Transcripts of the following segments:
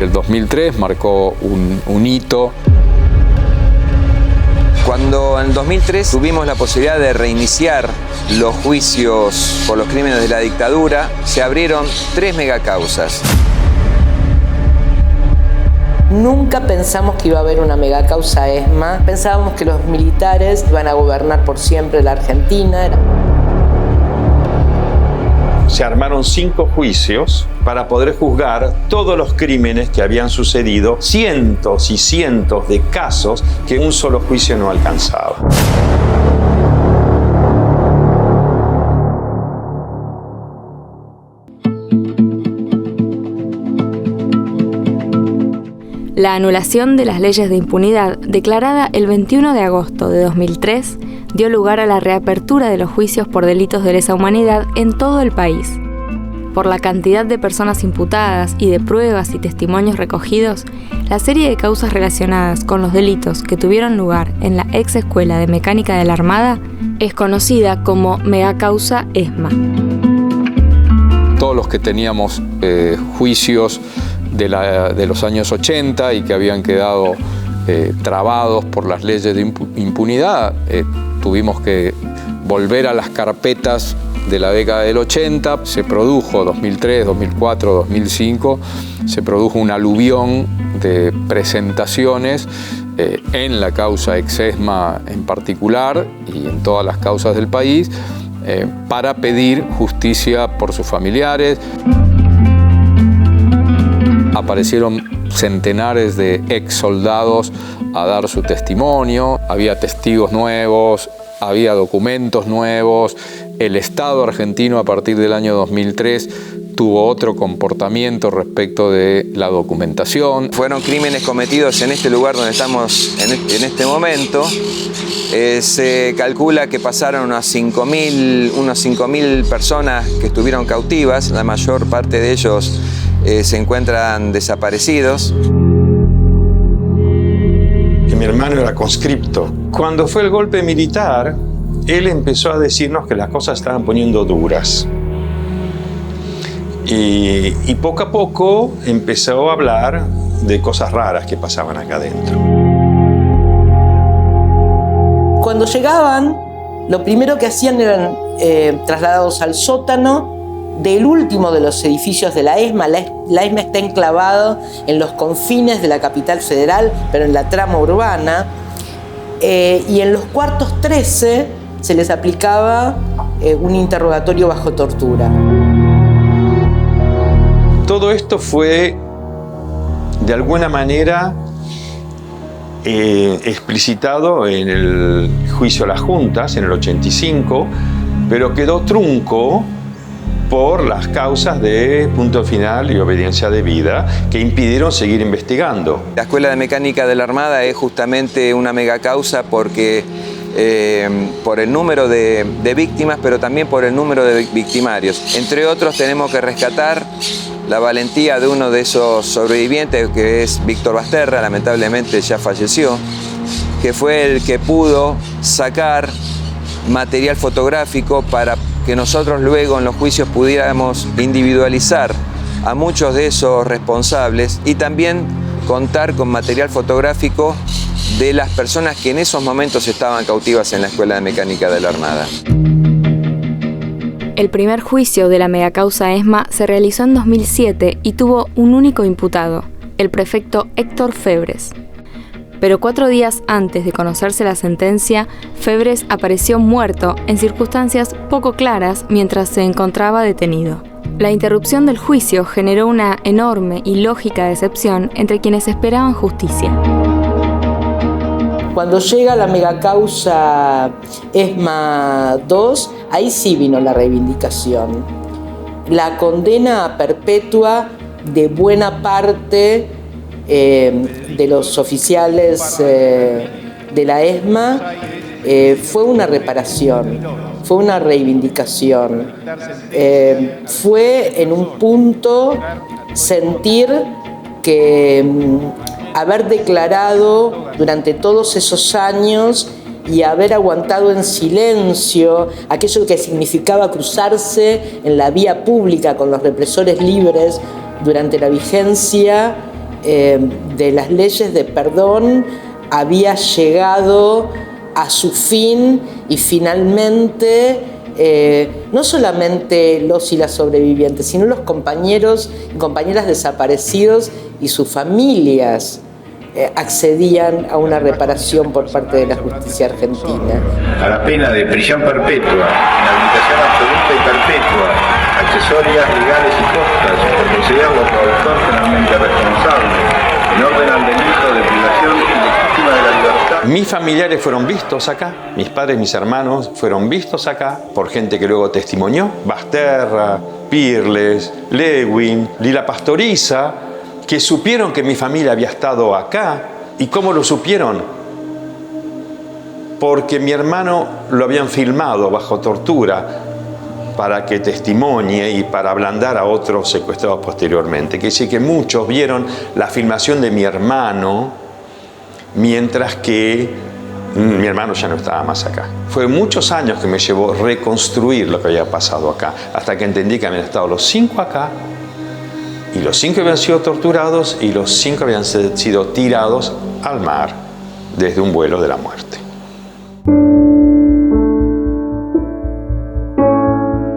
El 2003 marcó un hito. Cuando en el 2003 tuvimos la posibilidad de reiniciar los juicios por los crímenes de la dictadura, se abrieron 3 megacausas. Nunca pensamos que iba a haber una megacausa ESMA. Pensábamos que los militares iban a gobernar por siempre la Argentina. Se armaron 5 juicios para poder juzgar todos los crímenes que habían sucedido, cientos y cientos de casos que un solo juicio no alcanzaba. La anulación de las leyes de impunidad, declarada el 21 de agosto de 2003, dio lugar a la reapertura de los juicios por delitos de lesa humanidad en todo el país. Por la cantidad de personas imputadas y de pruebas y testimonios recogidos, la serie de causas relacionadas con los delitos que tuvieron lugar en la ex Escuela de Mecánica de la Armada es conocida como megacausa ESMA. Todos los que teníamos juicios de los años 80 y que habían quedado trabados por las leyes de impunidad, tuvimos que volver a las carpetas de la década del 80. Se produjo 2003, 2004, 2005, se produjo un aluvión de presentaciones en la causa ex-ESMA en particular y en todas las causas del país para pedir justicia por sus familiares. Aparecieron centenares de ex soldados a dar su testimonio, había testigos nuevos, había documentos nuevos. El Estado argentino a partir del año 2003 tuvo otro comportamiento respecto de la documentación. Fueron crímenes cometidos en este lugar donde estamos en este momento. Se calcula que pasaron unas 5.000 personas que estuvieron cautivas, la mayor parte de ellos se encuentran desaparecidos. Mi hermano era conscripto. Cuando fue el golpe militar, él empezó a decirnos que las cosas estaban poniendo duras. Y poco a poco empezó a hablar de cosas raras que pasaban acá adentro. Cuando llegaban, lo primero que hacían eran trasladados al sótano del último de los edificios de la ESMA. La ESMA está enclavada en los confines de la capital federal, pero en la trama urbana. Y en los cuartos 13 se les aplicaba un interrogatorio bajo tortura. Todo esto fue, de alguna manera, explicitado en el juicio a las juntas, en el 85, pero quedó trunco por las causas de punto final y obediencia debida que impidieron seguir investigando. La Escuela de Mecánica de la Armada es justamente una megacausa porque por el número de víctimas, pero también por el número de victimarios. Entre otros, tenemos que rescatar la valentía de uno de esos sobrevivientes, que es Víctor Basterra, lamentablemente ya falleció, que fue el que pudo sacar material fotográfico para que nosotros luego en los juicios pudiéramos individualizar a muchos de esos responsables y también contar con material fotográfico de las personas que en esos momentos estaban cautivas en la Escuela de Mecánica de la Armada. El primer juicio de la megacausa ESMA se realizó en 2007 y tuvo un único imputado, el prefecto Héctor Febres. Pero 4 días antes de conocerse la sentencia, Febres apareció muerto en circunstancias poco claras mientras se encontraba detenido. La interrupción del juicio generó una enorme y lógica decepción entre quienes esperaban justicia. Cuando llega la megacausa ESMA 2, ahí sí vino la reivindicación. La condena perpetua de buena parte de los oficiales de la ESMA fue una reparación, fue una reivindicación. Fue en un punto sentir que haber declarado durante todos esos años y haber aguantado en silencio aquello que significaba cruzarse en la vía pública con los represores libres durante la vigencia, de las leyes de perdón había llegado a su fin y finalmente no solamente los y las sobrevivientes, sino los compañeros y compañeras desaparecidos y sus familias accedían a una reparación por parte de la justicia argentina. A la pena de prisión perpetua, inhabilitación absoluta y perpetua, accesorias legales y costas, por considerarlo coautor penalmente responsable, en orden al delito de privación ilegítima de la libertad. Mis familiares fueron vistos acá, mis padres, mis hermanos fueron vistos acá por gente que luego testimonió. Basterra, Pirles, Lewin, Lila Pastoriza, que supieron que mi familia había estado acá. ¿Y cómo lo supieron? Porque mi hermano lo habían filmado bajo tortura para que testimonie y para ablandar a otros secuestrados posteriormente. Que sí que muchos vieron la filmación de mi hermano, mientras que mi hermano ya no estaba más acá. Fue muchos años que me llevó reconstruir lo que había pasado acá, hasta que entendí que habían estado los 5 acá, y los 5 habían sido torturados, y los 5 habían sido tirados al mar desde un vuelo de la muerte.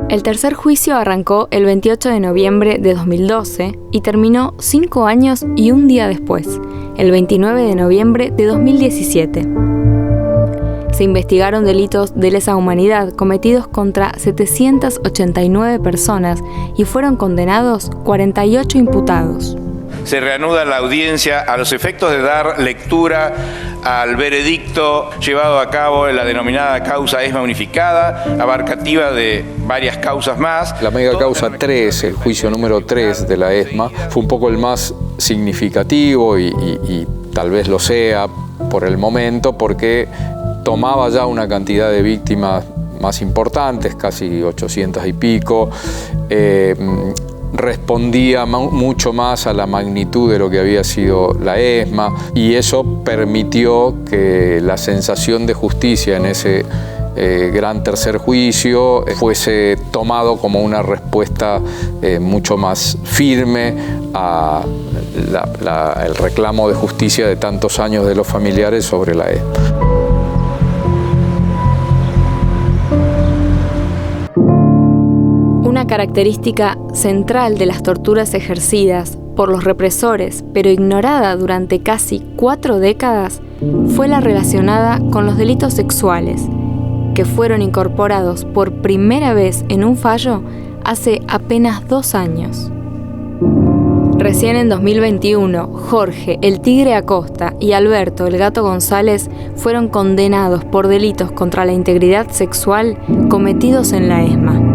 El tercer juicio arrancó el 28 de noviembre de 2012 y terminó 5 años y un día después, el 29 de noviembre de 2017. Se investigaron delitos de lesa humanidad cometidos contra 789 personas y fueron condenados 48 imputados. Se reanuda la audiencia a los efectos de dar lectura al veredicto llevado a cabo en la denominada causa ESMA unificada, abarcativa de varias causas más. La mega causa 3, el juicio número 3 de la ESMA, fue un poco el más significativo y tal vez lo sea por el momento, porque tomaba ya una cantidad de víctimas más importantes, casi 800 y pico, respondía mucho más a la magnitud de lo que había sido la ESMA, y eso permitió que la sensación de justicia en ese gran tercer juicio fuese tomado como una respuesta mucho más firme a el reclamo de justicia de tantos años de los familiares sobre la ESMA. Una característica central de las torturas ejercidas por los represores, pero ignorada durante casi 4 décadas, fue la relacionada con los delitos sexuales, que fueron incorporados por primera vez en un fallo hace apenas 2 años. Recién en 2021, Jorge el Tigre Acosta y Alberto el Gato González fueron condenados por delitos contra la integridad sexual cometidos en la ESMA.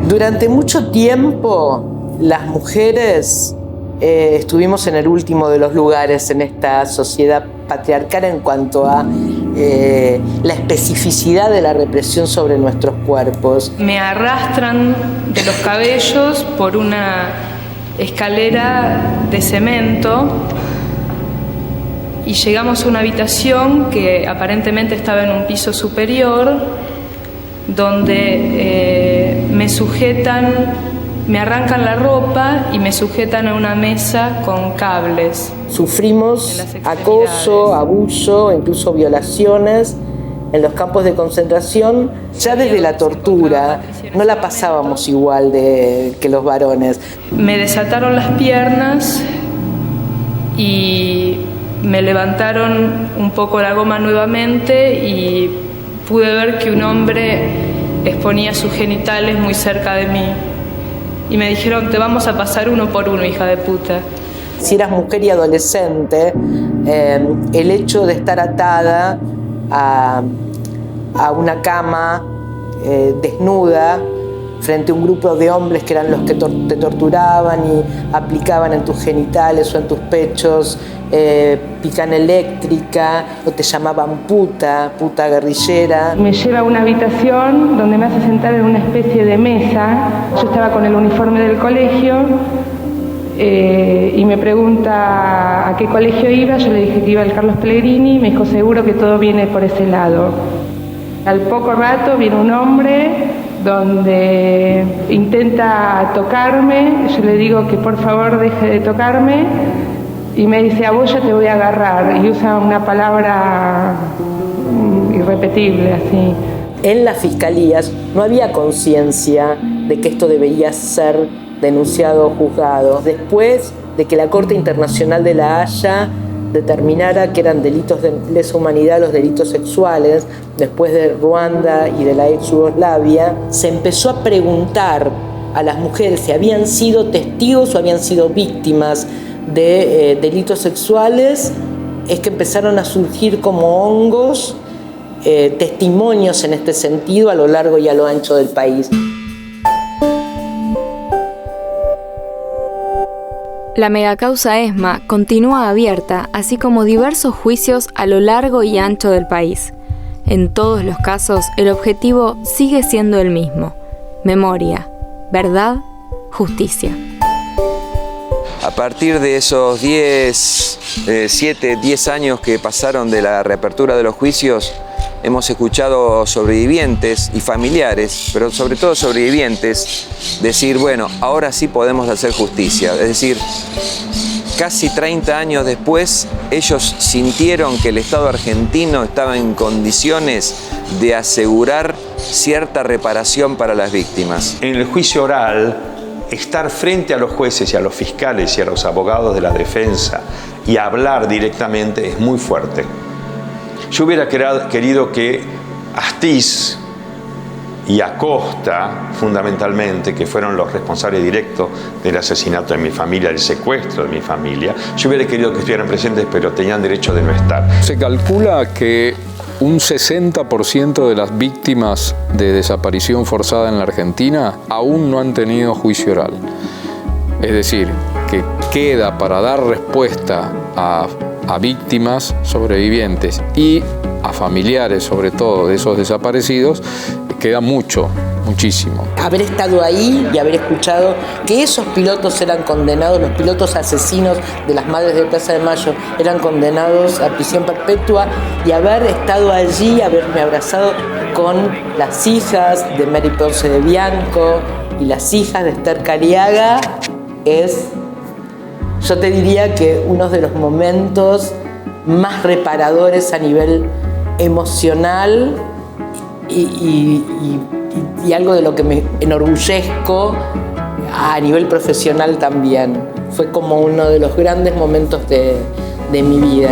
Durante mucho tiempo, las mujeres estuvimos en el último de los lugares en esta sociedad patriarcal en cuanto a la especificidad de la represión sobre nuestros cuerpos. Me arrastran de los cabellos por una escalera de cemento y llegamos a una habitación que aparentemente estaba en un piso superior, donde me sujetan, me arrancan la ropa y me sujetan a una mesa con cables. Sufrimos acoso, abuso, incluso violaciones en los campos de concentración. Ya desde la tortura no la pasábamos igual que los varones. Me desataron las piernas y me levantaron un poco la goma nuevamente y pude ver que un hombre exponía sus genitales muy cerca de mí. Y me dijeron, te vamos a pasar uno por uno, hija de puta. Si eras mujer y adolescente, el hecho de estar atada a una cama desnuda frente a un grupo de hombres que eran los que te torturaban y aplicaban en tus genitales o en tus pechos picana eléctrica, o te llamaban puta guerrillera. Me lleva a una habitación donde me hace sentar en una especie de mesa. Yo estaba con el uniforme del colegio y me pregunta a qué colegio iba. Yo le dije que iba al Carlos Pellegrini y me dijo, seguro que todo viene por ese lado. Al poco rato viene un hombre, donde intenta tocarme. Yo le digo que por favor deje de tocarme y me dice: a vos ya te voy a agarrar, y usa una palabra irrepetible así. En las fiscalías no había conciencia de que esto debería ser denunciado o juzgado. Después de que la Corte Internacional de La Haya determinara que eran delitos de lesa humanidad los delitos sexuales, después de Ruanda y de la ex Yugoslavia, se empezó a preguntar a las mujeres si habían sido testigos o habían sido víctimas de delitos sexuales. Es que empezaron a surgir como hongos testimonios en este sentido a lo largo y a lo ancho del país. La megacausa ESMA continúa abierta, así como diversos juicios a lo largo y ancho del país. En todos los casos, el objetivo sigue siendo el mismo: memoria, verdad, justicia. A partir de esos 10 años que pasaron de la reapertura de los juicios, hemos escuchado sobrevivientes y familiares, pero sobre todo sobrevivientes, decir: bueno, ahora sí podemos hacer justicia. Es decir, casi 30 años después, ellos sintieron que el Estado argentino estaba en condiciones de asegurar cierta reparación para las víctimas. En el juicio oral, estar frente a los jueces y a los fiscales y a los abogados de la defensa y hablar directamente es muy fuerte. Yo hubiera querido que Astiz y Acosta, fundamentalmente, que fueron los responsables directos del asesinato de mi familia, del secuestro de mi familia, yo hubiera querido que estuvieran presentes, pero tenían derecho de no estar. Se calcula que un 60% de las víctimas de desaparición forzada en la Argentina aún no han tenido juicio oral. Es decir, que queda para dar respuesta a víctimas sobrevivientes y a familiares, sobre todo, de esos desaparecidos, queda muchísimo. Haber estado ahí y haber escuchado que esos pilotos eran condenados, los pilotos asesinos de las madres de Plaza de Mayo eran condenados a prisión perpetua, y haber estado allí, haberme abrazado con las hijas de Mary Ponce de Bianco y las hijas de Esther Cariaga, es, yo te diría que uno de los momentos más reparadores a nivel emocional y algo de lo que me enorgullezco a nivel profesional también. Fue como uno de los grandes momentos de mi vida.